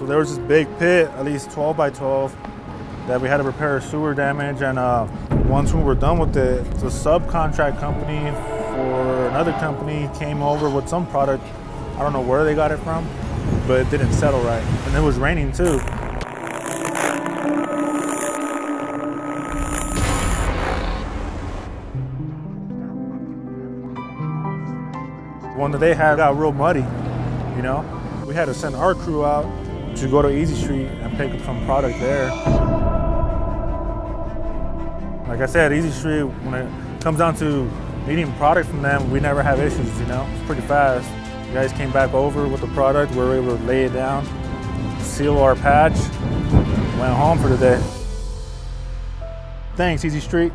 So there was this big pit, at least 12 by 12, that we had to repair sewer damage. And once we were done with it, the subcontract company for another company came over with some product. I don't know where they got it from, but it didn't settle right. And it was raining too. One that they had got real muddy, you know? We had to send our crew out to go to Easy Street and pick up some product there. Like I said, Easy Street, when it comes down to needing product from them, we never have issues, you know? It's pretty fast. You guys came back over with the product, we were able to lay it down, seal our patch, went home for the day. Thanks, Easy Street.